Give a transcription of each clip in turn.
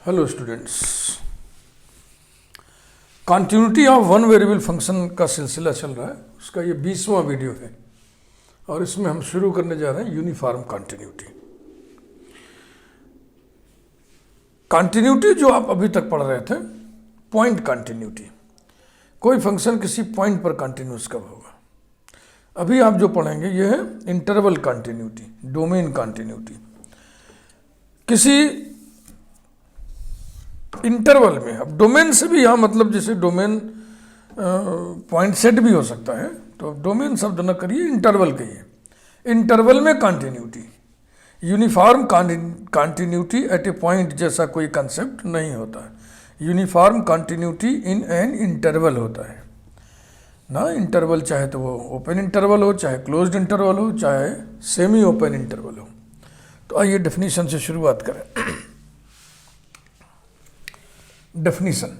Hello students, continuity of one variable function का सिलसिला चल रहा है। उसका ये 20वां वीडियो है और इसमें हम शुरू करने जा रहे हैं यूनिफॉर्म कॉन्टिन्यूटी। कॉन्टिन्यूटी जो आप अभी तक पढ़ रहे थे, पॉइंट कॉन्टिन्यूटी, कोई फंक्शन किसी पॉइंट पर कॉन्टिन्यूस कब होगा। अभी आप जो पढ़ेंगे ये है इंटरवल कॉन्टिन्यूटी, डोमेन कॉन्टिन्यूटी। किसी इंटरवल में, अब डोमेन से भी यहाँ मतलब जैसे डोमेन पॉइंट सेट भी हो सकता है, तो डोमेन शब्द न करिए, इंटरवल कहिए। इंटरवल में कॉन्टिन्यूटी, यूनिफॉर्म कॉन्टिन्यूटी एट ए पॉइंट जैसा कोई कंसेप्ट नहीं होता है। Uniform continuity in an interval होता है ना। इंटरवल चाहे तो वो ओपन इंटरवल हो, चाहे क्लोज्ड इंटरवल हो, चाहे सेमी ओपन इंटरवल हो। तो आइए डेफिनेशन से शुरुआत करें। Definition: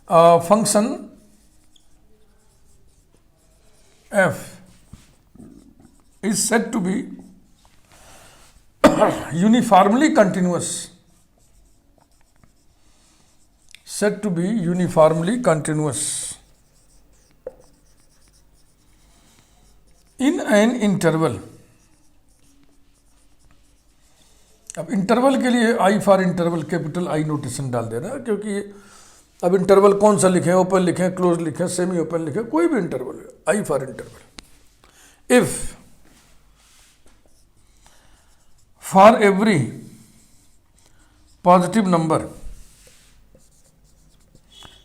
a function f is said to be uniformly continuous. Said to be uniformly continuous in an interval. अब इंटरवल के लिए I for interval capital I notation डाल देना, क्योंकि अब इंटरवल कौन सा लिखें, ओपन लिखें, क्लोज लिखें, सेमी ओपन लिखें, कोई भी interval, I for interval. If for every positive number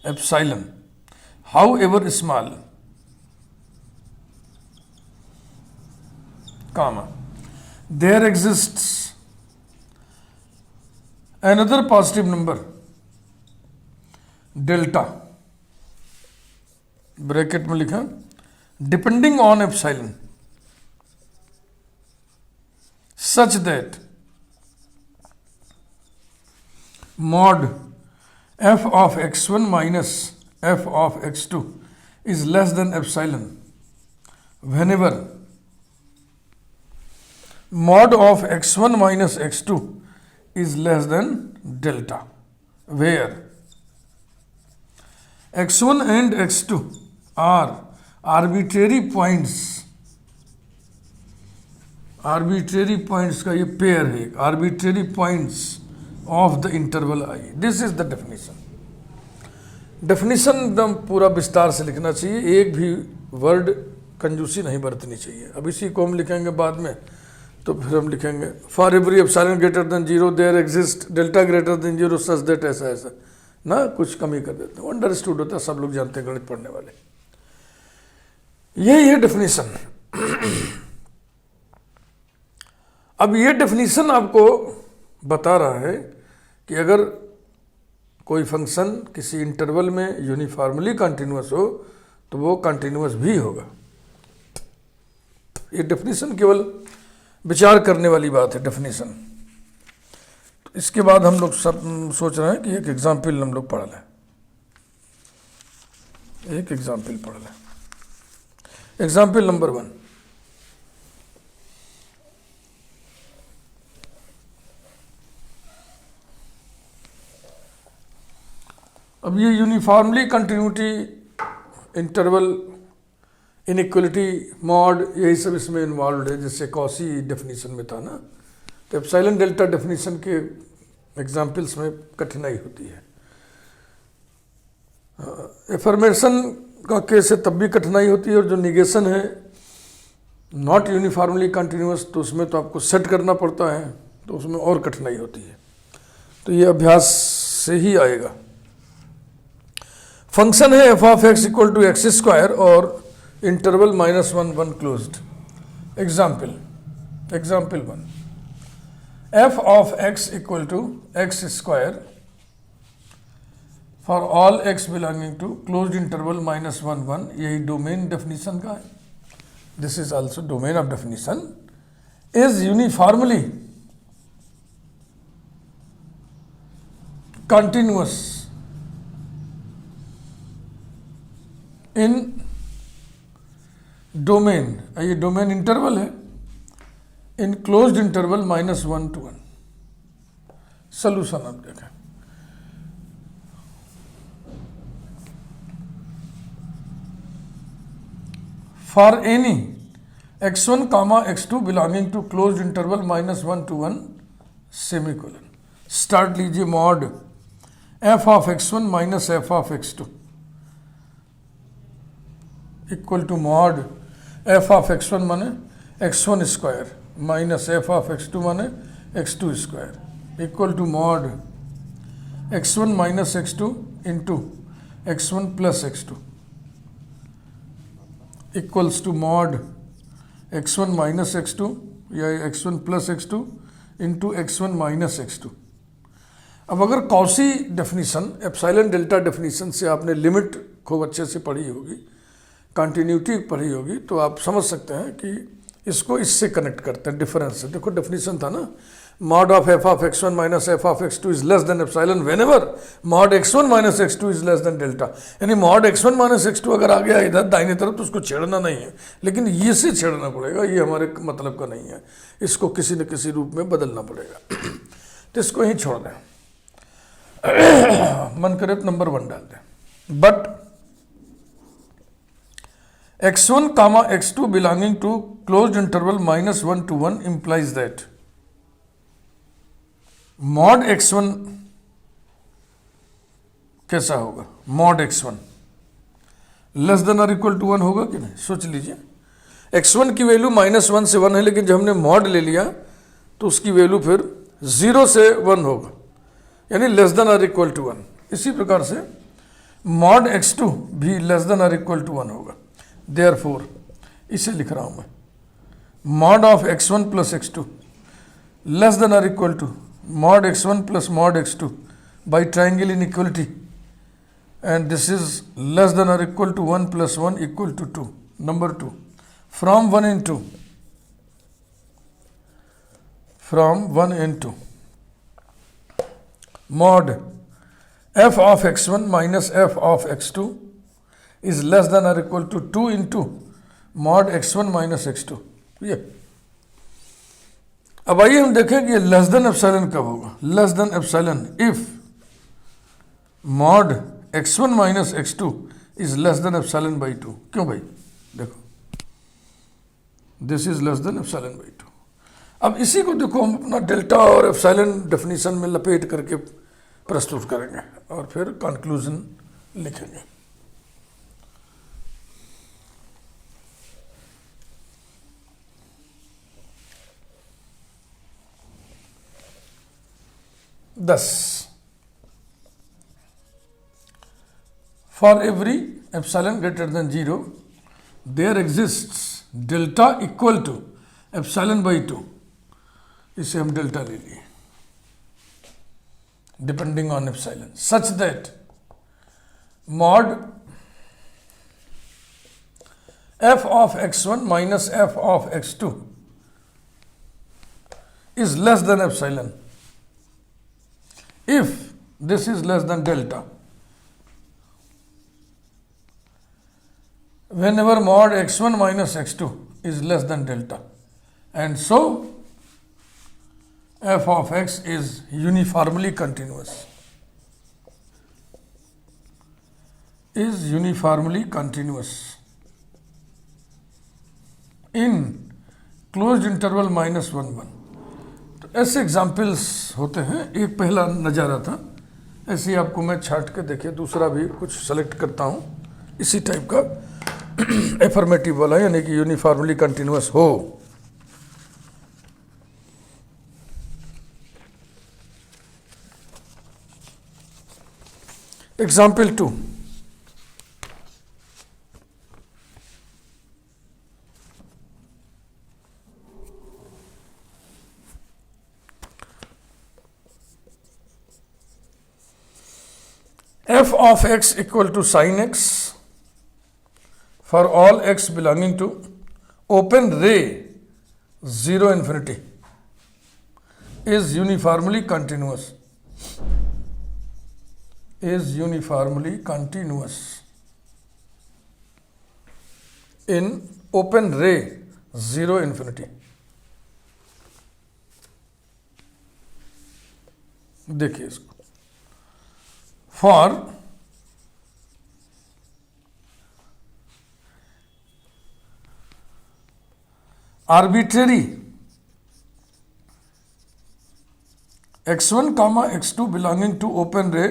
epsilon how ever small, comma, there exists another positive number delta, bracket में लिखा, depending on epsilon, such that mod f of x1 minus f of x2 is less than epsilon whenever mod of x1 minus x2 is less than delta, where x1 and x2 are arbitrary points का ये pair है, arbitrary points of the interval I. This is the definition. Definition एकदम पूरा विस्तार से लिखना चाहिए, एक भी वर्ड कंजूसी नहीं बरतनी चाहिए। अब इसी को हम लिखेंगे बाद में, तो फिर हम लिखेंगे for every epsilon greater than zero there exist delta greater than zero such that, ऐसा ऐसा ना, कुछ कमी कर देते हैं, अंडरस्टूड होता है, सब लोग जानते हैं गणित पढ़ने वाले। यही है डेफिनेशन। अब ये डेफिनेशन आपको बता रहा है कि अगर कोई फंक्शन किसी इंटरवल में यूनिफॉर्मली कंटिन्यूअस हो तो वो कंटिन्यूअस भी होगा। ये डेफिनेशन केवल विचार करने वाली बात है, डेफिनेशन। तो इसके बाद हम लोग सब सोच रहे हैं कि एक एग्जाम्पल हम लोग पढ़ लें, एक एग्जाम्पल पढ़ लें। एग्जाम्पल नंबर 1, अब ये uniformly continuity, interval, inequality, mod, यही सब इसमें इन्वॉल्व है, जैसे कॉसी डेफिनेशन में था ना। तो एप्सिलॉन डेल्टा डेफिनेशन के एग्जाम्पल्स में कठिनाई होती है। एफर्मेशन का केस है तब भी कठिनाई होती है, और जो निगेशन है नॉट यूनिफॉर्मली कंटिन्यूअस, तो उसमें तो आपको सेट करना पड़ता है, तो उसमें और कठिनाई होती है। तो ये अभ्यास से ही आएगा। फंक्शन है F of X equal to x square और interval -1 1 closed. Example 1, F of X equal to x square for all X belonging to closed interval -1 1, यही डोमेन डेफिनेशन का है। This is also domain of definition, is uniformly continuous in domain, ये domain interval है, in closed interval -1 to 1, solution आप देखें, for any x1 comma x2 belonging to closed interval -1 to 1 semicolon. Start लीजिए, mod f of x1 minus f of x2 equal to mod f of x1 माने x1 square minus f of x2 माने x2 square equal to mod x1 minus x2 into x1 plus x2 equals to mod x1 minus x2 या x1 plus x2 into x1 minus x2। अब अगर quasi definition, epsilon delta definition से आपने limit खूब अच्छे से पढ़ी होगी, कंटिन्यूटी पढ़ी होगी, तो आप समझ सकते हैं कि इसको इससे कनेक्ट करते हैं, डिफरेंस से। देखो डेफिनीशन था ना, mod of F of x1 minus F of x2 is less than epsilon whenever mod x1 minus x2 is less than delta. यानी मॉड x1 माइनस x2 अगर आ गया इधर दाहिने तरफ तो उसको छेड़ना नहीं है, लेकिन ये से छेड़ना पड़ेगा, ये हमारे मतलब का नहीं है, इसको किसी न किसी रूप में बदलना पड़ेगा। तो इसको यहीं छोड़ दें, मन करे तो नंबर 1 डाल दें। But x1 comma x2 belonging to closed interval -1 to 1 implies that mod x1 कैसा होगा, मॉड x1 लेस देन और इक्वल टू 1 होगा कि नहीं? सोच लीजिए, x1 की वैल्यू -1 से 1 है, लेकिन जब हमने मॉड ले लिया तो उसकी वैल्यू फिर 0 से 1 होगा, यानी लेस देन और इक्वल टू 1। इसी प्रकार से मॉड x2 भी लेस देन और इक्वल टू 1 होगा। देयरफॉर इसे लिख रहा हूं मैं, mod of x1 plus x2 less than और equal to mod x1 plus mod x2 by triangle inequality, and this is less than or equal to 1 plus 1 equal to 2. Number 2, from 1 into mod f of x1 minus f of x2 is less than or equal to 2 into mod x1 minus x2। ये अब आइए हम देखें कि less than epsilon कब होगा। Less than epsilon if mod x1 minus x2 is less than epsilon by 2। क्यों भाई? देखो, this is less than epsilon by 2। अब इसी को देखो हम अपना डेल्टा और एप्सिलॉन डेफिनेशन में लपेट करके प्रस्तुत करेंगे और फिर कंक्लूजन लिखेंगे। Thus, for every epsilon greater than 0, there exists delta equal to epsilon by 2। इसे हम डेल्टा ले लिए, depending on epsilon, such that mod f of x1 minus f of x2 is less than epsilon if this is less than delta, whenever mod x1 minus x2 is less than delta, and so f of x is uniformly continuous, in closed interval -1 1। तो ऐसे examples होते हैं। एक पहला नज़ारा था, ऐसे ही आपको मैं छाट के देखिए दूसरा भी कुछ सेलेक्ट करता हूँ इसी टाइप का, एफर्मेटिव वाला, यानी कि यूनिफॉर्मली कंटिन्यूअस हो। Example 2, f of x equal to sin x for all x belonging to open ray 0 infinity is uniformly continuous, in open ray 0 infinity। देखिए इसको, for arbitrary x1 comma x2 belonging to open ray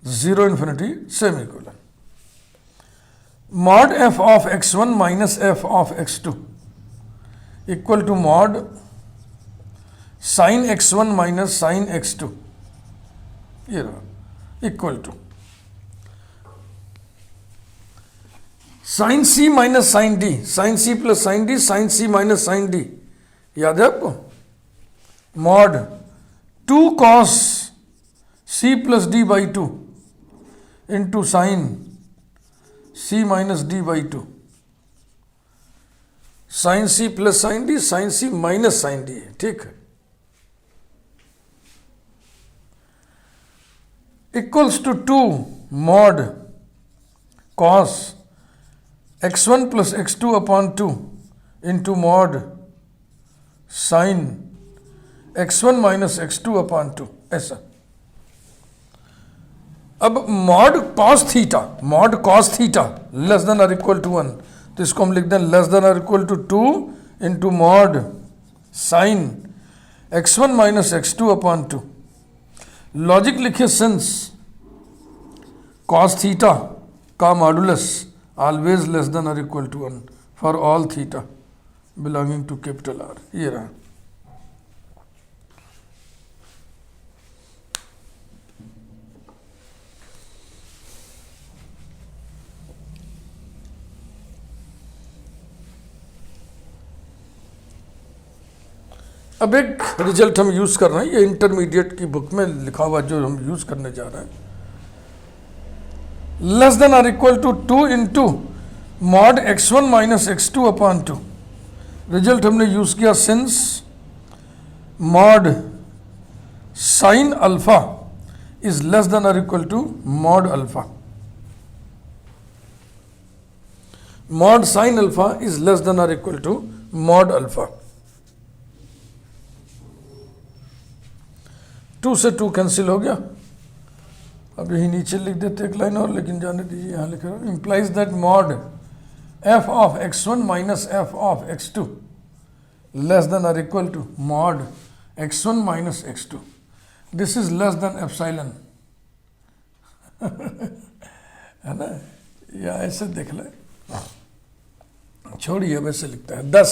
0 infinity semicolon, mod f of x1 minus f of x2 equal to mod sin x1 minus sin x2, ये रहा, equal to sine C minus sine D, sine C plus sine D, sine C minus sine D, याद है आपको, mod 2 cos C plus D by 2 into sine C minus D by 2, sine C plus sine D, sine C minus sine D, ठीक है, equals to 2 mod cos x1 plus x2 upon 2 into mod sin x1 minus x2 upon 2, ऐसा। अब mod cos theta less than और equal to 1, तो इसको हम लिख दें लेस देन और equal to 2 into mod sine x1 minus x2 upon 2। Logic लिखिए, सिंस cos थीटा का modulus always less than or equal to 1 for all theta belonging to capital R, ये रहा। अब एक रिजल्ट हम यूज कर रहे हैं, ये इंटरमीडिएट की बुक में लिखा हुआ जो हम यूज करने जा रहे हैं, लेस देन और equal to 2 into mod x1 minus x2 upon 2। Result हमने यूज किया since mod sine alpha is less than और equal to mod alpha, mod sine alpha is less than और इक्वल टू मॉड अल्फा। 2 से 2 cancel हो गया, अब यही नीचे लिख देते एक लाइन और, लेकिन जाने दीजिए, यहाँ लिख रहा हूँ, implies that mod F of x1 minus F of x2 less than और equal to mod x1 minus x2, this is less than epsilon, है ना, या ऐसे देख ले, छोड़िए, अब ऐसे लिखता है 10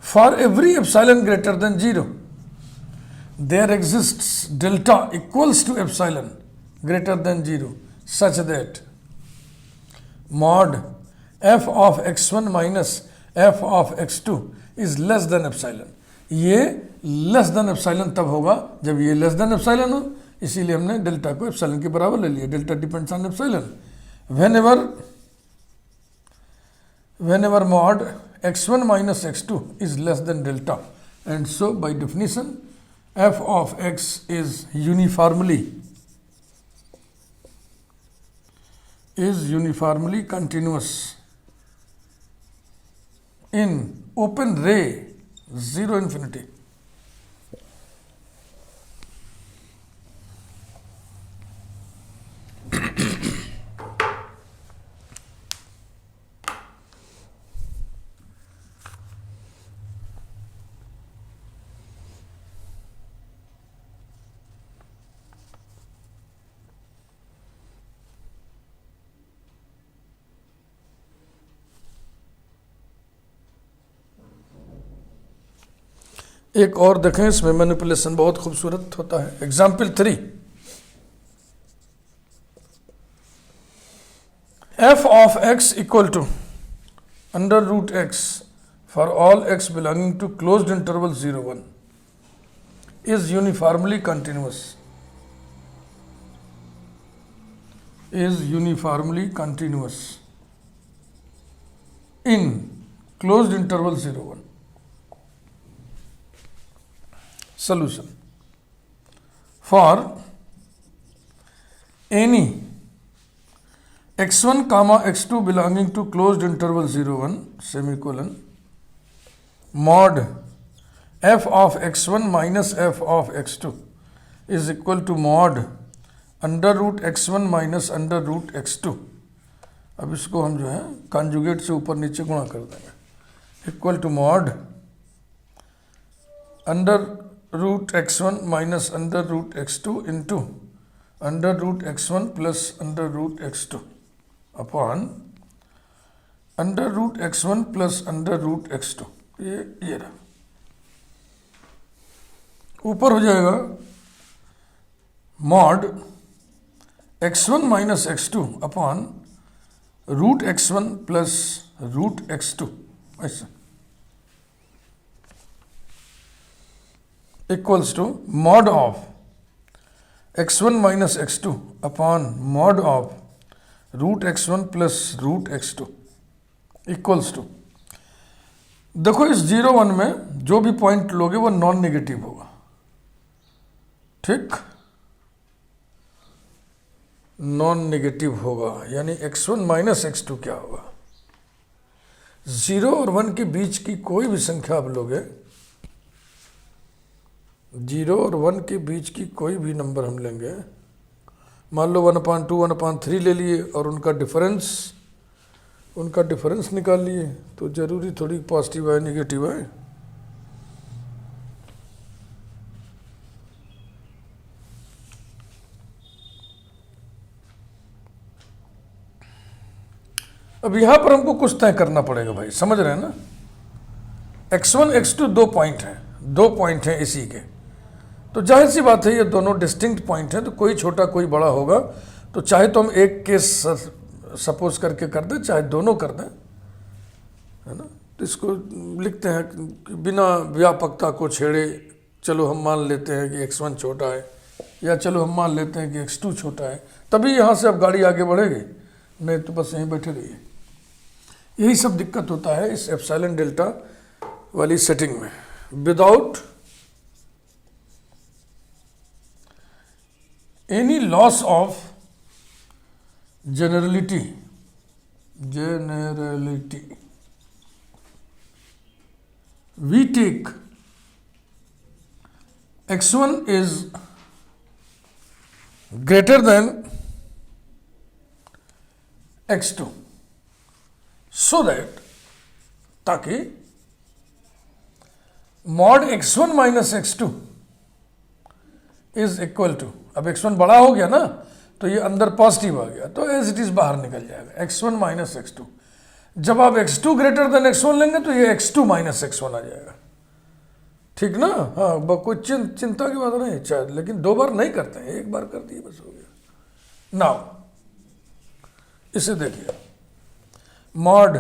for every epsilon greater than 0 there exists delta equals to epsilon greater than 0 such that mod f of x1 minus f of x2 is less than epsilon। ये लेस देन एप्सिलॉन तब होगा जब ये लेस देन एप्सिलॉन हो, इसीलिए हमने delta को epsilon के बराबर ले लिया, delta depends on epsilon. whenever mod x1 minus x2 is less than delta, and so by definition f of x is uniformly continuous in open ray 0 infinity। एक और देखें, इसमें मैनिपुलेशन बहुत खूबसूरत होता है। Example 3, f of x equal to under root x for all x belonging to closed interval 0 1 is uniformly continuous in closed interval 0 1। Solution: for any x1 comma x2 belonging to closed interval 0 1 semicolon mod F of x1 minus F of x2 is equal to mod under root x1 minus under root x2। अब इसको हम जो है conjugate से ऊपर नीचे गुणा कर देंगे, equal to mod under root x1 minus under root x2 into under root x1 plus under root x2 upon under root x1 plus under root x2। ये रहा, ऊपर हो जाएगा mod x1 minus x2 upon root x1 plus root x2, ऐसा equals to mod of x1 minus x2 upon mod of root x1 plus root x2 equals to, देखो इस 0 1 में जो भी पॉइंट लोगे वो नॉन नेगेटिव होगा, ठीक, नॉन नेगेटिव होगा, यानी x1 माइनस x2 क्या होगा, 0 और 1 के बीच की कोई भी संख्या आप लोगे, 0 और 1 के बीच की कोई भी नंबर हम लेंगे, मान लो 1/2 1/3 ले लिए और उनका डिफरेंस निकाल लिए, तो जरूरी थोड़ी पॉजिटिव है निगेटिव है। अब यहां पर हमको कुछ तय करना पड़ेगा भाई, समझ रहे हैं ना। x1 x2 दो पॉइंट हैं इसी के, तो जाहिर सी बात है ये दोनों डिस्टिंक्ट पॉइंट हैं, तो कोई छोटा कोई बड़ा होगा, तो चाहे तो हम एक केस सपोज करके कर दें, चाहे दोनों कर दें, है ना। तो इसको लिखते हैं कि बिना व्यापकता को छेड़े, चलो हम मान लेते हैं कि x1 छोटा है, या चलो हम मान लेते हैं कि x2 छोटा है, तभी यहाँ से अब गाड़ी आगे बढ़ेगी, नहीं तो बस यहीं बैठे रहिए। यही सब दिक्कत होता है इस एप्सिलॉन डेल्टा वाली सेटिंग में। Without any loss of generality we take x1 is greater than x2 so that ताकि mod x1 minus x2 is equal to, अब x1 बड़ा हो गया ना, तो ये अंदर पॉजिटिव आ गया, तो एज इट इज बाहर निकल जाएगा x1 माइनस x2। जब आप x2 ग्रेटर देन x1 लेंगे तो ये x2 माइनस x1 आ जाएगा, ठीक ना। हाँ, कोई चिंता की बात नहीं शायद, लेकिन दो बार नहीं करते हैं, एक बार कर दिए बस हो गया। नाउ इसे देखिए, mod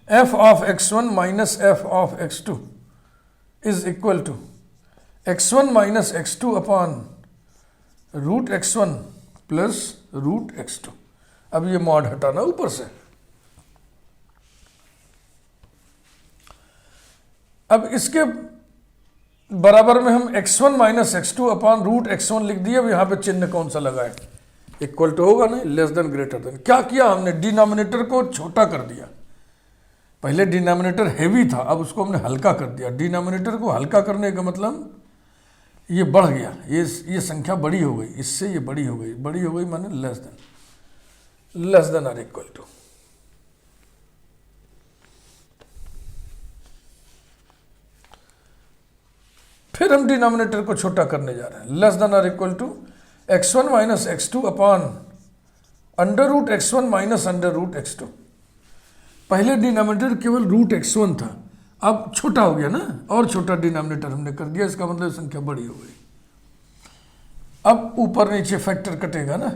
f of x1 minus f of x2 is equal to x1 minus x2 upon root x1 plus root x2। अब ये मॉड हटाना ऊपर से, अब इसके बराबर में हम x1 minus x2 upon root x1 लिख दिए। अब यहां पे चिन्ह कौन सा लगाए, इक्वल टू होगा नहीं, लेस देन ग्रेटर देन। क्या किया हमने, डिनोमिनेटर को छोटा कर दिया। पहले डिनोमिनेटर हेवी था, अब उसको हमने हल्का कर दिया। डिनोमिनेटर को हल्का करने का मतलब ये बढ़ गया, ये संख्या बड़ी हो गई, इससे ये बड़ी हो गई माने less than or equal to. फिर हम डिनोमिनेटर को छोटा करने जा रहे हैं, less than or equal to x1 minus x2 upon under root x1 minus under root x2। पहले डिनोमिनेटर केवल रूट x1 था, अब छोटा हो गया ना, और छोटा डिनोमिनेटर हमने कर दिया, इसका मतलब संख्या बड़ी हो गई। अब ऊपर नीचे फैक्टर कटेगा ना,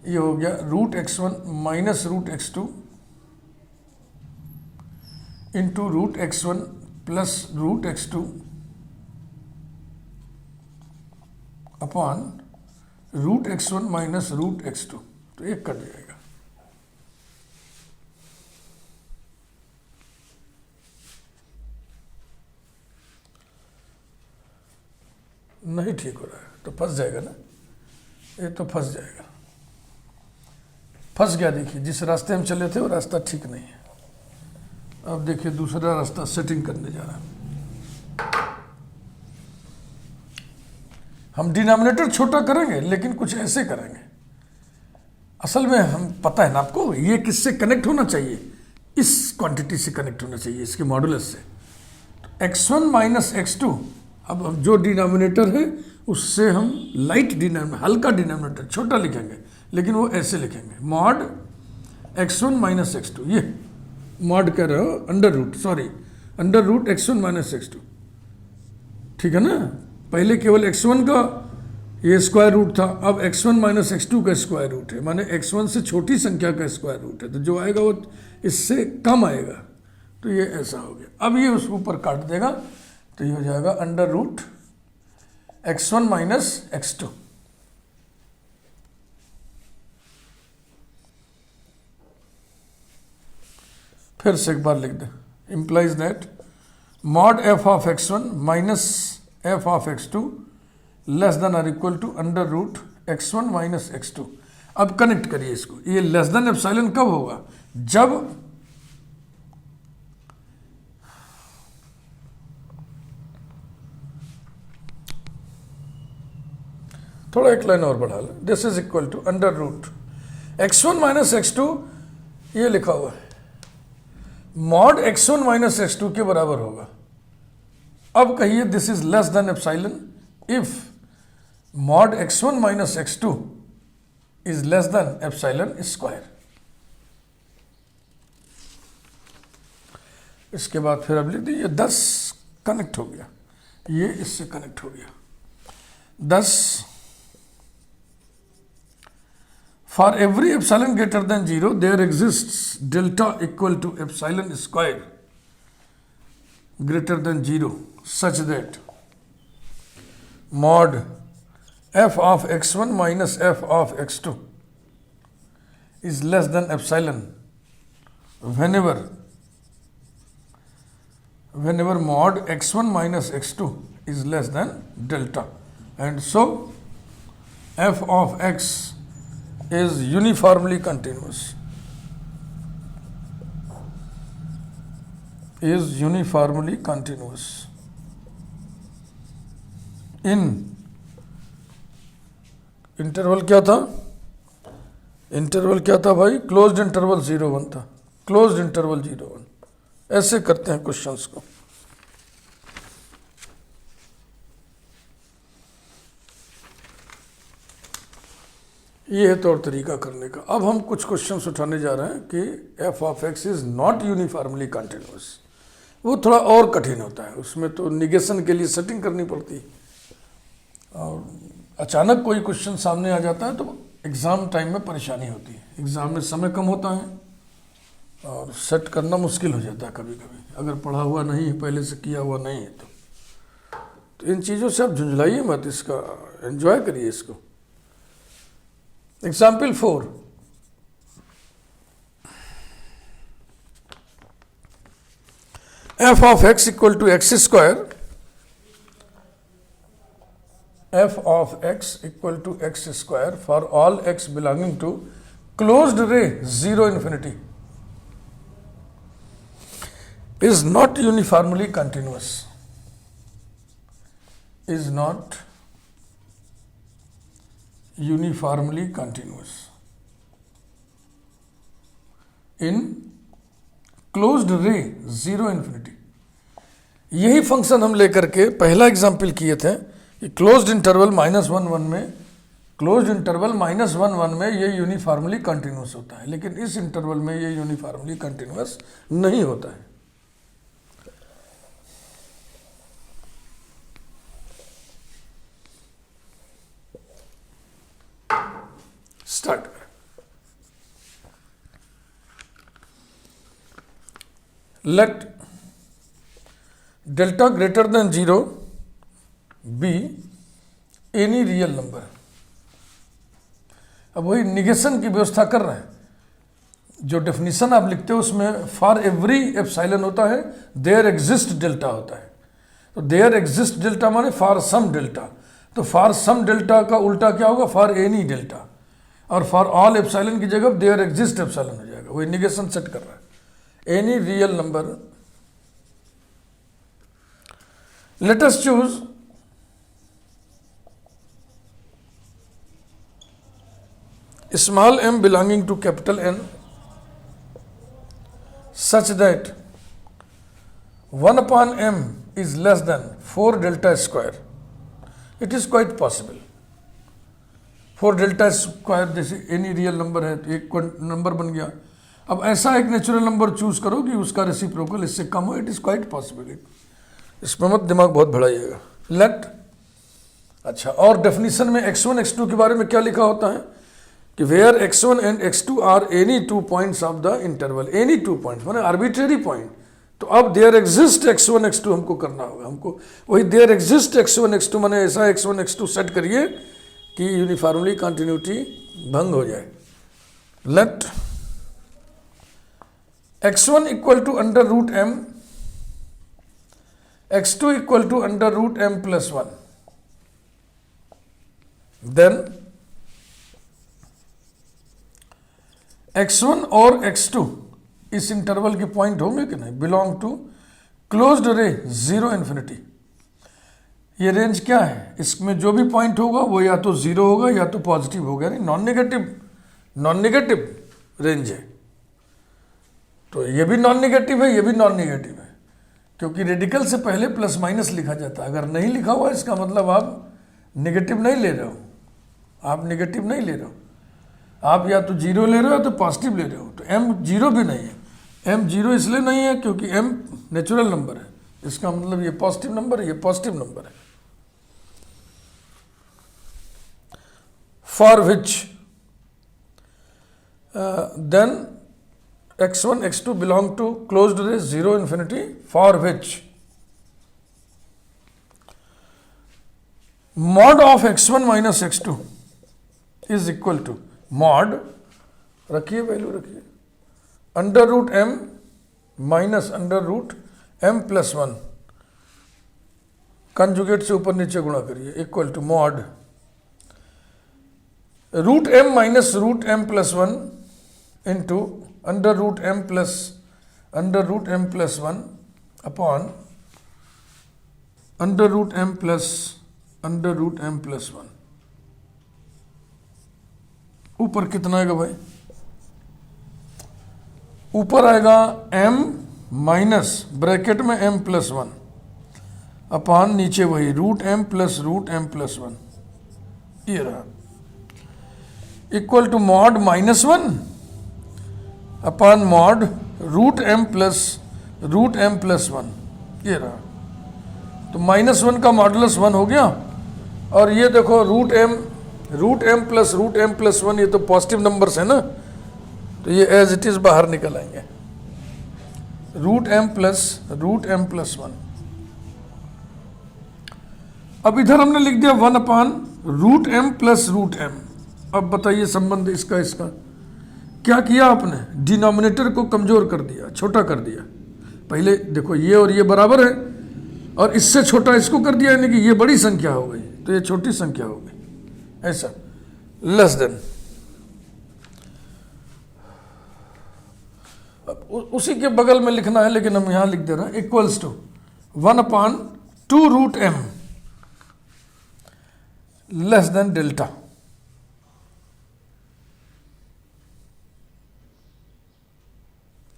ये हो गया root x1 minus root x2 into root x1 plus root x2 upon root x1 minus root x2, तो एक कट जाएगा। नहीं ठीक हो रहा है तो फंस जाएगा ना, ये तो फंस जाएगा, फंस गया। देखिए जिस रास्ते हम चले थे वो रास्ता ठीक नहीं है। अब देखिए दूसरा रास्ता सेटिंग करने जा रहा है। हम डिनोमिनेटर छोटा करेंगे लेकिन कुछ ऐसे करेंगे। असल में हम पता है ना आपको, ये किससे कनेक्ट होना चाहिए, इस क्वांटिटी से कनेक्ट होना चाहिए, इसके मॉडुलस से। तो x1 माइनस x2, अब हम जो डिनोमिनेटर है उससे हम लाइट डिनोमिनेटर, हल्का डिनोमिनेटर छोटा लिखेंगे, लेकिन वो ऐसे लिखेंगे मॉड x1 माइनस x2। ये मॉड कह रहे हो, under root, sorry under root x1 minus x2, ठीक है ना। पहले केवल x1 का ये स्क्वायर रूट था, अब x1 माइनस x2 का स्क्वायर रूट है, माने x1 से छोटी संख्या का स्क्वायर रूट है, तो जो आएगा वो इससे कम आएगा, तो ये ऐसा हो गया। अब ये उस ऊपर काट देगा, तो ये हो जाएगा under root x1 minus x2। फिर से एक बार लिख दे, implies that mod f of x1 minus f of x2 less than और equal to under root x1 minus x2। अब कनेक्ट करिए इसको, ये लेस देन एप्सिलॉन कब होगा, जब थोड़ा एक लाइन और बढ़ा ले, this is equal to under root x1 minus x2, ये लिखा हुआ है मॉड x1 माइनस x2 के बराबर होगा। अब कहिए this is less than epsilon if mod x1 minus x2 is less than epsilon square. इसके बाद फिर अब लिख दीजिए 10 कनेक्ट हो गया, ये इससे कनेक्ट हो गया 10। For every epsilon greater than 0 there exists delta equal to epsilon square greater than 0 such that mod f of x1 minus f of x2 is less than epsilon whenever mod x1 minus x2 is less than delta, and so f of x is uniformly continuous, in interval क्या था, interval क्या था भाई, closed interval 0-1 था, closed interval 0-1। ऐसे करते हैं questions को। ये है तौर तरीका करने का। अब हम कुछ क्वेश्चंस उठाने जा रहे हैं कि f of x is not uniformly continuous. वो थोड़ा और कठिन होता है, उसमें तो निगेशन के लिए सेटिंग करनी पड़ती है, और अचानक कोई क्वेश्चन सामने आ जाता है तो एग्ज़ाम टाइम में परेशानी होती है। एग्ज़ाम में समय कम होता है और सेट करना मुश्किल हो जाता है कभी कभी, अगर पढ़ा हुआ नहीं है, पहले से किया हुआ नहीं है तो इन चीज़ों से आप झुंझलाइए मत, इसका एंजॉय करिए इसको। Example 4, f of x equal to x square, f of x equal to x square for all x belonging to closed ray 0 infinity is not uniformly continuous, is not uniformly continuous in closed ray 0 infinity. यही function हम लेकर के पहला example किए थे कि closed interval -1 में, closed interval -1 में ये यूनिफॉर्मली कंटिन्यूस होता है, लेकिन इस इंटरवल में ये यूनिफॉर्मली कंटिन्यूस नहीं होता है। स्टार्ट करें। Let delta greater than 0 be any real number। अब वही निगेशन की व्यवस्था कर रहे हैं, जो डेफिनेशन आप लिखते हो उसमें फॉर एवरी एप्सिलॉन होता है, देयर एग्जिस्ट डेल्टा होता है। तो देयर एग्जिस्ट डेल्टा माने फॉर सम डेल्टा, तो फॉर सम डेल्टा का उल्टा क्या होगा, फॉर एनी डेल्टा, और फॉर ऑल एप्सिलॉन की जगह देयर एग्जिस्ट एप्सिलॉन हो जाएगा। वही निगेशन सेट कर रहा है। Any real number, let us choose small m belonging to capital N such that 1 upon m is less than 4 delta square, it is quite possible. 4 delta square जैसे any real number है तो एक number बन गया. अब ऐसा एक natural number choose करो कि उसका रेसिप्रोकल इससे कम हो. It is quite possible. इसमें मत दिमाग बहुत बढ़ाइएगा. लेट अच्छा, और डेफिनेशन में x1 x2 के बारे में क्या लिखा होता है कि where x1 and x2 are any 2 points of the interval. एनी 2 पॉइंट्स माने आर्बिट्रेरी पॉइंट. तो अब देयर एग्जिस्ट x1 x2 हमको करना होगा. हमको वही देयर एग्जिस्ट x1 x2 माने ऐसा x1 x2 सेट करिए कि यूनिफॉर्मली कंटिन्यूटी भंग हो जाए. Let x1 equal to under root m, x2 equal to under root m plus 1. Then x1 और x2 इस इंटरवल के पॉइंट होंगे कि नहीं, belong to closed ray 0 infinity. ये रेंज क्या है, इसमें जो भी पॉइंट होगा वो या तो 0 होगा या तो पॉजिटिव होगा, यानी नॉन नेगेटिव रेंज है. तो ये भी नॉन नेगेटिव है, ये भी नॉन नेगेटिव है, क्योंकि रेडिकल से पहले प्लस माइनस लिखा जाता है. अगर नहीं लिखा हुआ इसका मतलब आप नेगेटिव नहीं ले रहे हो. आप नेगेटिव नहीं ले रहे हो, आप या तो 0 ले रहे हो या तो पॉजिटिव ले रहे हो. तो m 0 भी नहीं है. m 0 इसलिए नहीं है क्योंकि m नेचुरल नंबर है. इसका मतलब ये पॉजिटिव नंबर है, ये पॉजिटिव नंबर है. For which then x1 x2 belong to closed ray 0 infinity, for which mod of x1 minus x2 is equal to mod, रखिए वैल्यू रखिए, under root m minus under root m plus 1, conjugate से ऊपर नीचे गुणा करिए, equal to mod root m minus root m plus 1 into under root m plus 1 upon under root m plus 1. ऊपर कितना आएगा भाई, ऊपर आएगा m माइनस ब्रैकेट में m प्लस 1 अपॉन नीचे वही रूट m प्लस 1. ये रहा equal to mod minus 1 upon mod root m plus 1. ये रहा. तो माइनस 1 का मॉडुलस 1 हो गया. और ये देखो रूट m प्लस 1 ये तो पॉजिटिव नंबर्स है ना, तो ये एज इट इज बाहर निकल आएंगे. Root m plus 1. अब इधर हमने लिख दिया 1 upon root m plus root m. अब बताइए संबंध इसका क्या किया आपने, डिनोमिनेटर को कमजोर कर दिया, छोटा कर दिया. पहले देखो ये और ये बराबर है और इससे छोटा इसको कर दिया, यानी कि ये बड़ी संख्या हो गई तो ये छोटी संख्या हो गई. ऐसा लेस देन. अब उसी के बगल में लिखना है लेकिन हम यहां लिख दे रहे हैं equals to 1 upon 2 root m less than delta.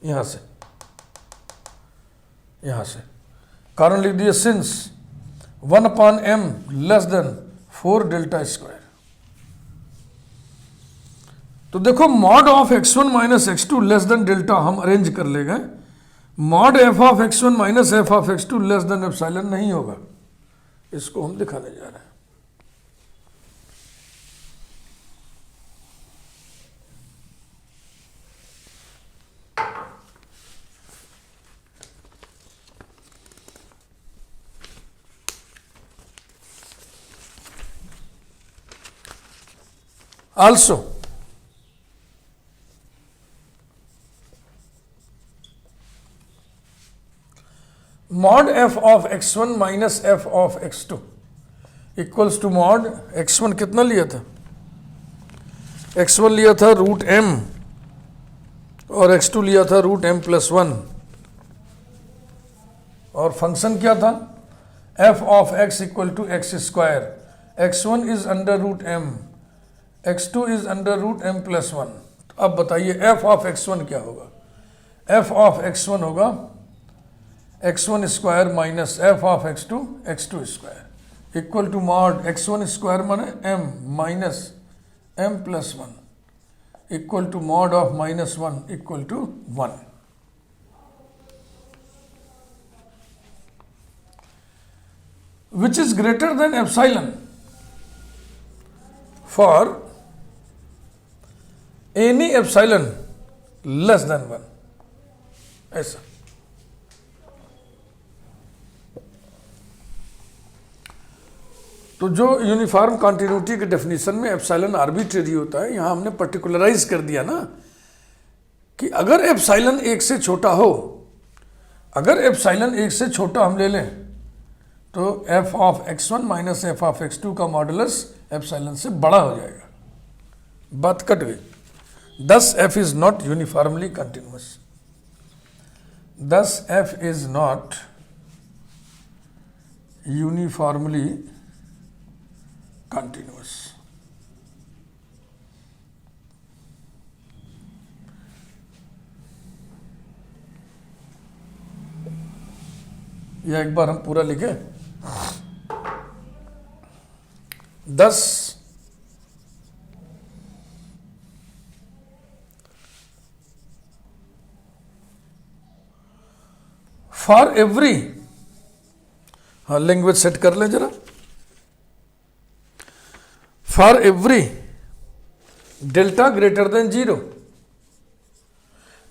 यहां से कारण लिख दिए since 1 upon m less than 4 delta square. तो देखो mod of x1 minus x2 less than delta हम अरेंज कर ले गए. Mod f of x1 minus f of x2 less than epsilon नहीं होगा. इसको हम दिखाने जा रहे हैं. Also, mod f of x1 minus f of x2 equals to mod x1 कितना लिया था, x1 लिया था रूट m और x2 लिया था रूट m प्लस 1. और फंक्शन क्या था, f of x equal to x square. x1 is under root m, x2 is under root M plus one. अब बताइए एफ ऑफ x1 क्या होगा? एफ ऑफ x1 होगा x1 square minus F of x2 square equal to mod x1 square माने m minus m plus one equal to mod of minus one equal to one. Which is greater than epsilon for any epsilon less than one. ऐसा तो जो uniform continuity के definition में epsilon arbitrary होता है, यहां हमने पर्टिकुलराइज कर दिया ना कि अगर एप्सिलॉन एक से छोटा हो, अगर एप्सिलॉन एक से छोटा हम ले लें तो F of x1 minus F of x2 का मॉडुलस एप्सिलॉन से बड़ा हो जाएगा। बात कट गई। Thus f is not uniformly continuous. Thus f is not uniformly continuous. यह एक बार हम पूरा लिखें। 10 फॉर एवरी, हाँ लैंग्वेज सेट कर लें जरा। For every delta greater than 0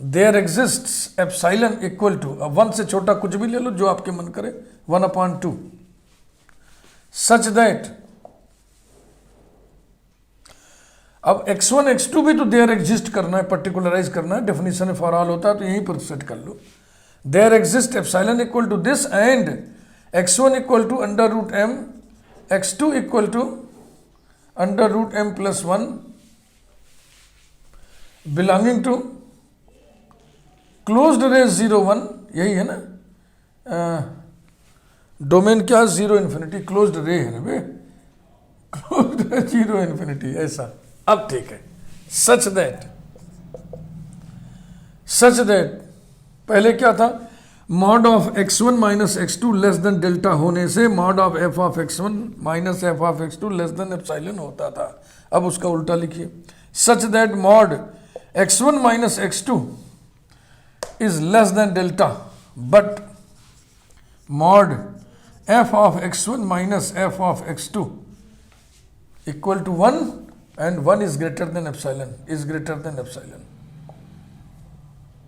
there exist epsilon equal to, अब 1 से छोटा कुछ भी ले लो जो आपके मन करे, 1/2 सच दैट, अब x1 x2 भी तो देयर एग्जिस्ट करना है, पर्टिकुलराइज करना है। डेफिनेशन फॉर ऑल होता है तो यहीं पर सेट कर लो। There exist epsilon equal to this and x1 equal to under root M, x2 equal to under root M plus one belonging to closed ray 0 1, यही है ना डोमेन क्या, 0 इन्फिनिटी, क्लोज्ड रे है ना बे, क्लोज्ड रे 0 इन्फिनिटी, ऐसा। अब ठीक है। सच दैट पहले क्या था, mod of x1 minus x2 less than delta होने से mod of f of x1 minus f of x2 less than epsilon होता था। अब उसका उल्टा लिखिए, such that mod x1 minus x2 is less than delta, but mod f of x1 minus f of x2 equal to 1 and 1 is greater than epsilon.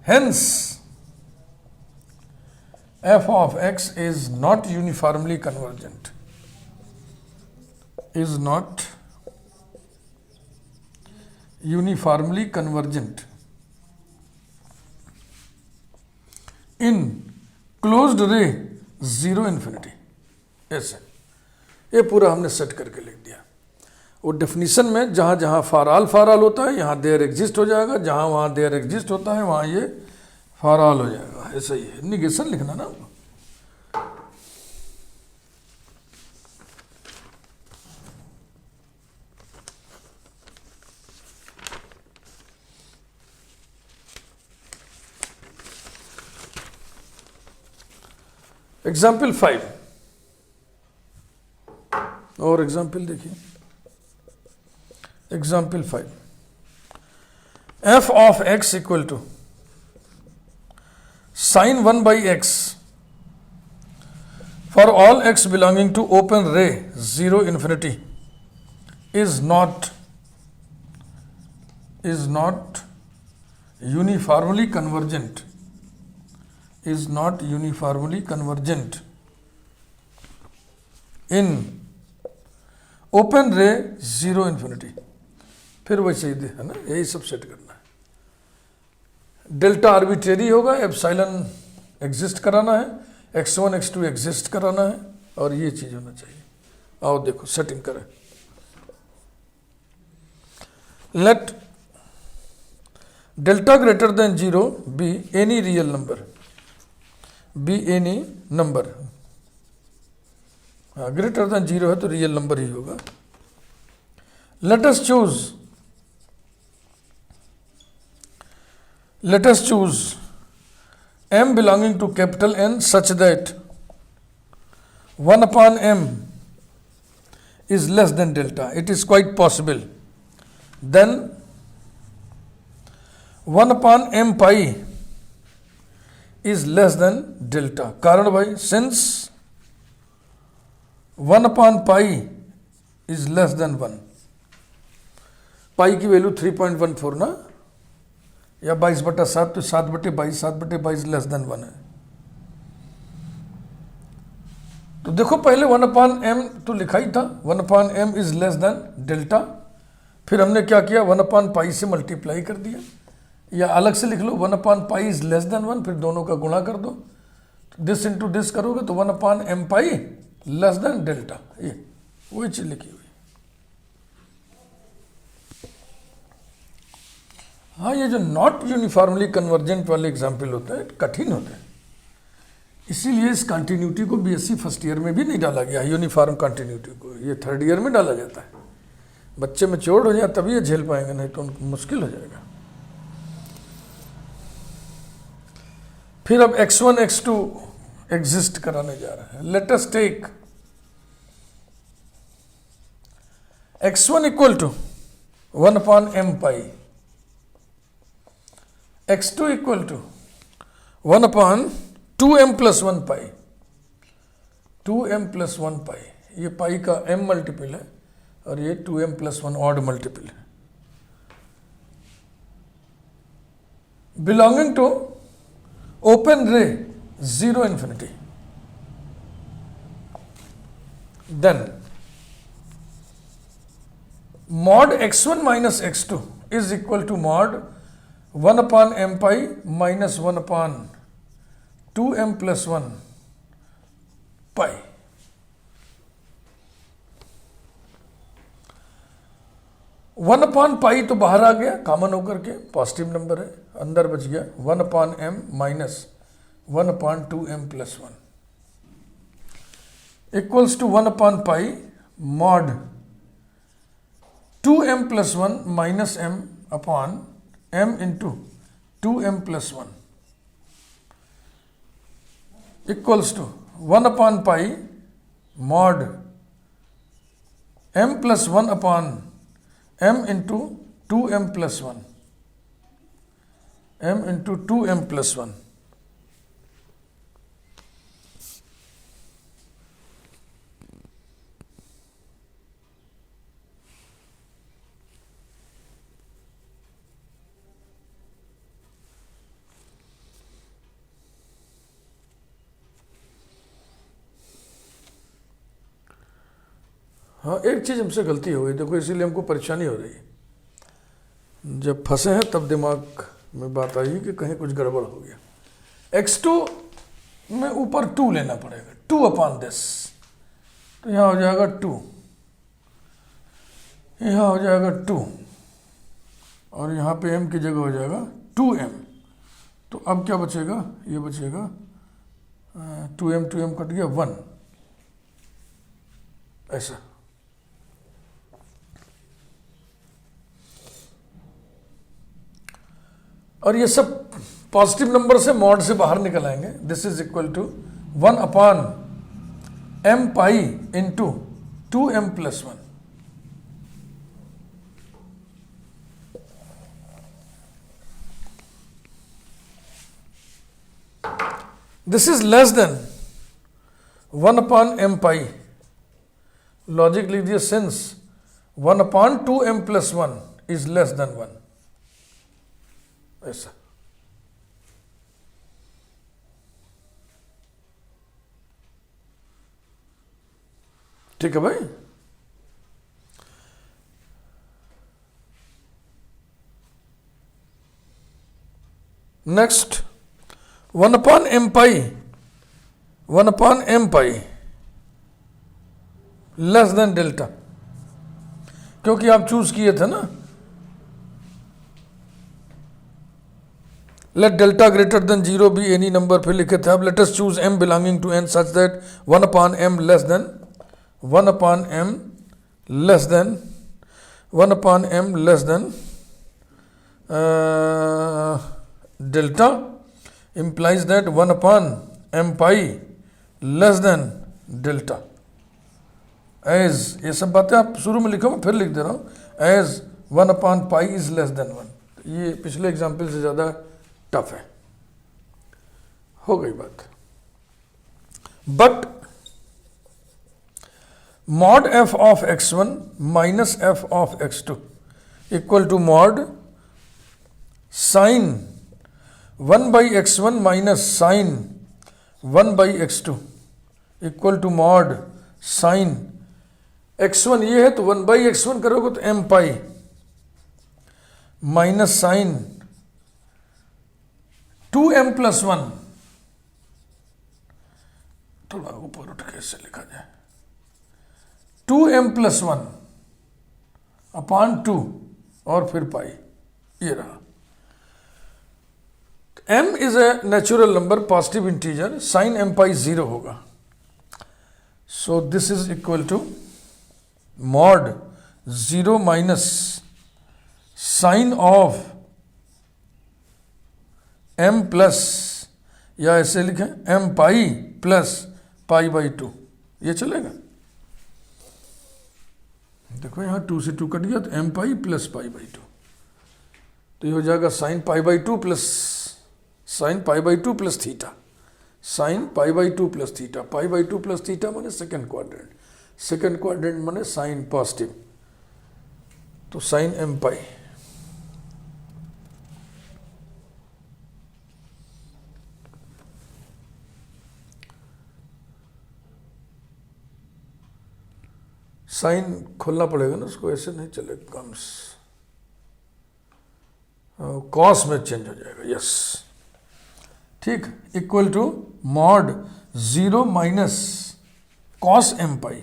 Hence, f of x is not uniformly convergent. Is not uniformly convergent in closed ray 0 infinity. ऐसे ये पूरा हमने set करके लिख दिया। वो definition में जहाँ जहाँ फॉर ऑल होता है यहाँ देयर एग्जिस्ट हो जाएगा, जहाँ वहाँ देयर एग्जिस्ट होता है वहाँ ये फॉर ऑल हो जाएगा। ऐसा ही है, निगेशन लिखना ना। एग्जाम्पल 5 और एग्जाम्पल देखिए। Example 5, f of x equal to sine 1/x for all x belonging to open ray 0 infinity is not uniformly convergent, is not uniformly convergent in open ray 0 infinity। फिर वैसे ही है ना, यही सब सेट करना है। डेल्टा आर्बिट्रेरी होगा, epsilon exist कराना है, x1 x2 एग्जिस्ट कराना है और ये चीज होना चाहिए। आओ देखो सेटिंग करें। Late delta greater than 0 be any real number, greater than 0 है तो रियल नंबर ही होगा। Late us choose Let us choose m belonging to capital N such that 1 upon m is less than delta. It is quite possible. Then 1 upon m pi is less than delta. कारण भाई, since 1 upon pi is less than 1, पाई की value 3.14 ना, या 22/7, तो 7/22, 7/22 less than 1 है। तो देखो पहले 1 अपॉन एम तो लिखा ही था, 1 upon m is less than delta. फिर हमने क्या किया, 1 अपॉन पाई से मल्टीप्लाई कर दिया, या अलग से लिख लो 1 upon pi is less than 1, फिर दोनों का गुणा कर दो, दिस इंटू दिस करोगे तो 1 upon m pi less than delta. ये वही चीज लिखी हुई। हाँ, ये जो नॉट यूनिफॉर्मली कन्वर्जेंट वाले एग्जाम्पल होते हैं कठिन होते हैं, इसीलिए इस कंटिन्यूटी को बीएससी फर्स्ट ईयर में भी नहीं डाला गया, यूनिफॉर्म कंटिन्यूटी को ये थर्ड ईयर में डाला जाता है। बच्चे मैच्योर्ड हो जाए तभी ये झेल पाएंगे, नहीं तो उनको मुश्किल हो जाएगा। फिर अब x1 x2 एग्जिस्ट कराने जा रहे हैं। Let us take x1 equal to 1 upon m pi, x2 equal to 1 upon 2m plus 1 pi, 2m plus 1 pi, ये पाई का m मल्टीपल है और ये 2m प्लस 1 ऑड मल्टीपल है, belonging to open ray 0 infinity. Then mod x1 minus x2 is equal to mod 1 upon m pi minus 1 upon 2m plus 1 pi. One upon पाई तो बाहर आ गया common होकर के, positive number है, अंदर बच गया 1 upon m minus 1 upon 2m plus 1 equals to 1 upon pi mod 2m plus 1 minus m upon m into 2m plus 1 equals to 1 upon pi mod m plus 1 upon m into 2m plus 1, m into 2m plus 1। हाँ, एक चीज़ हमसे गलती हो गई, देखो इसीलिए हमको परेशानी हो रही है। जब फंसे हैं तब दिमाग में बात आई कि कहीं कुछ गड़बड़ हो गया। x2 में ऊपर 2 लेना पड़ेगा, 2 अपॉन दिस, तो यहाँ हो जाएगा 2, यहाँ हो जाएगा 2 और यहाँ पे m की जगह हो जाएगा 2m। तो अब क्या बचेगा, ये बचेगा 2m कट गया 1, ऐसा। और ये सब पॉजिटिव नंबर से मॉड से बाहर निकल आएंगे। This is equal to 1 upon m pi into 2m plus 1। This is less than 1 upon m pi, logic लीजिए, since 1 upon 2m plus 1 is less than 1, ऐसा। ठीक है भाई। Next 1 upon m pi, 1 upon m pi less than delta, क्योंकि आप choose किए थे ना, let delta greater than 0 be any number, फिर लिखे थे अब late us choose m belonging to n such that 1 upon m less than 1 upon m less than 1 upon m less than delta implies that 1 upon m pi less than delta as, ये सब बातें आप शुरू में लिखो, मैं फिर लिख दे रहा हूँ, as 1 upon pi is less than 1। ये पिछले एग्जाम्पल से ज़्यादा टफ है। हो गई बात। But mod F of x1 minus F of x2 equal to mod sine 1 by x1 minus sine 1 by x2 equal to mod sine x1 ये है तो 1 बाई x1 करोगे तो m pi minus sine 2m plus 1, थोड़ा ऊपर उठ के इससे लिखा जाए, 2m प्लस 1 अपॉन 2 और फिर पाई, ये रहा। m is a natural number, positive integer, sine m pi 0 होगा। So this is equal to mod 0 minus sine of m plus, या ऐसे लिखें m pi plus pi by 2, ये चलेगा। देखो यहाँ 2 से 2 कट गया तो m pi plus pi by 2, तो ये हो जाएगा sine pi by 2 plus sine pi by 2 plus theta, sine pi by 2 plus theta, pi by 2 plus theta माने सेकेंड क्वाड्रेंट, सेकेंड क्वाड्रेंट माने साइन पॉजिटिव, तो साइन m पाई। Sign खोलना पड़ेगा ना उसको, ऐसे नहीं चलेगा, कम्स कॉस में चेंज हो जाएगा, यस ठीक। Equal to mod 0 minus cos m pi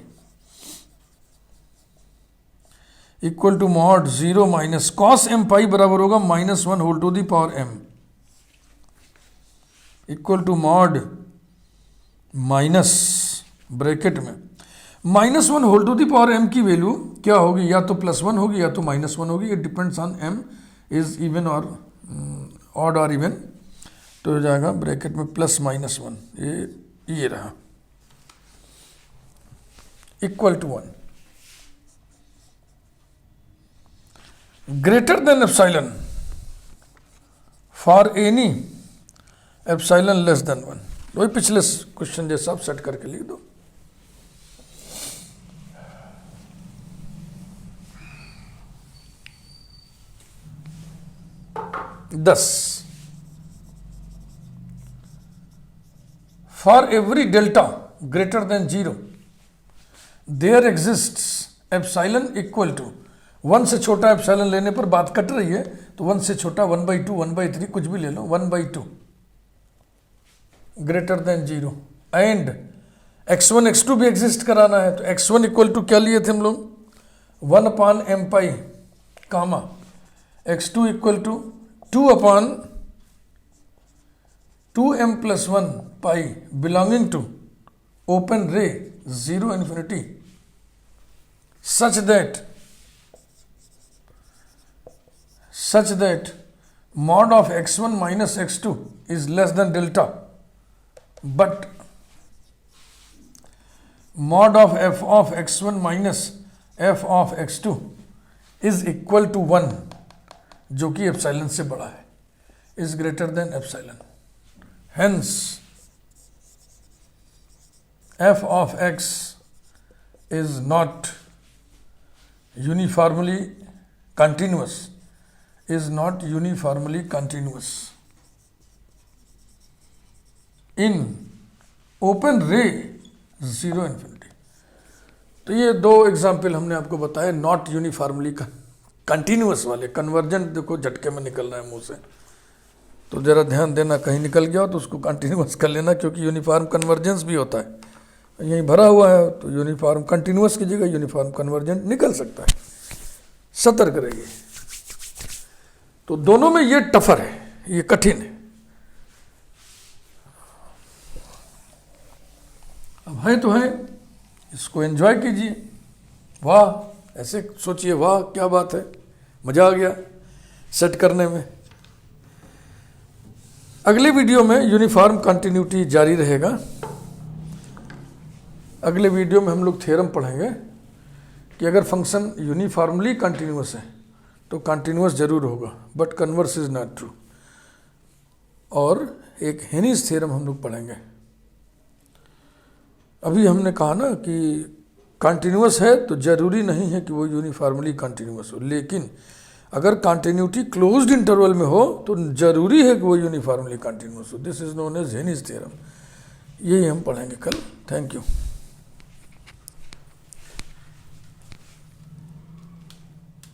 equal to mod 0 minus cos m pi बराबर होगा -1 whole to the power m equal to mod minus bracket में -1 whole to the power m की value क्या होगी, या तो +1 होगी या तो -1 होगी, ये depends on m is even और ऑड और इवन, तो हो जाएगा ब्रैकेट में +-1, ये रहा, equal to 1, greater than epsilon for any epsilon less than 1। वही पिछले क्वेश्चन जैसा आप सेट करके लिख दो। Thus, for every delta greater than 0, there exists epsilon equal to 1 से छोटा एप्सिलॉन लेने पर बात कट रही है तो 1 से छोटा 1/2, 1/3 कुछ भी ले लो, 1/2 greater than 0, and x1 x2 भी एग्जिस्ट कराना है तो x1 इक्वल टू क्या लिए थे हम लोग, 1 upon m pi comma, x2 equal to 2 upon 2m plus 1 pi belonging to open ray 0 infinity such that mod of x1 minus x2 is less than delta, but mod of f of x1 minus f of x2 is equal to 1, जो कि epsilon से बड़ा है, is greater than epsilon, hence F of x is not uniformly continuous, in open ray 0 infinity. तो ये 2 example हमने आपको बताए नॉट यूनिफॉर्मली कंटिन्यूअस वाले। कन्वर्जेंट देखो झटके में निकल रहा है मुंह से, तो जरा ध्यान देना, कहीं निकल गया तो उसको कंटिन्यूअस कर लेना, क्योंकि यूनिफॉर्म कन्वर्जेंस भी होता है, यहीं भरा हुआ है तो यूनिफॉर्म कंटिन्यूअस की जगह यूनिफॉर्म कन्वर्जेंट निकल सकता है, सतर्क रहिए। तो दोनों में ये टफर है, ये कठिन है। अब है तो है, इसको एंजॉय कीजिए। वाह, ऐसे सोचिए वाह क्या बात है, मजा आ गया सेट करने में। अगले वीडियो में यूनिफॉर्म कंटिन्यूटी जारी रहेगा। अगले वीडियो में हम लोग थ्योरम पढ़ेंगे कि अगर फंक्शन यूनिफॉर्मली कंटिन्यूअस है तो कंटिन्यूअस जरूर होगा, but converse is not true. और एक हेनिस थ्योरम हम लोग पढ़ेंगे। अभी हमने कहा ना कि कंटिन्यूअस है तो जरूरी नहीं है कि वो यूनिफॉर्मली कंटिन्यूअस हो, लेकिन अगर कंटिन्यूटी क्लोज्ड इंटरवल में हो तो जरूरी है कि वो यूनिफॉर्मली कंटिन्यूअस हो। This is known as Heine's theorem. यही हम पढ़ेंगे कल। Thank you.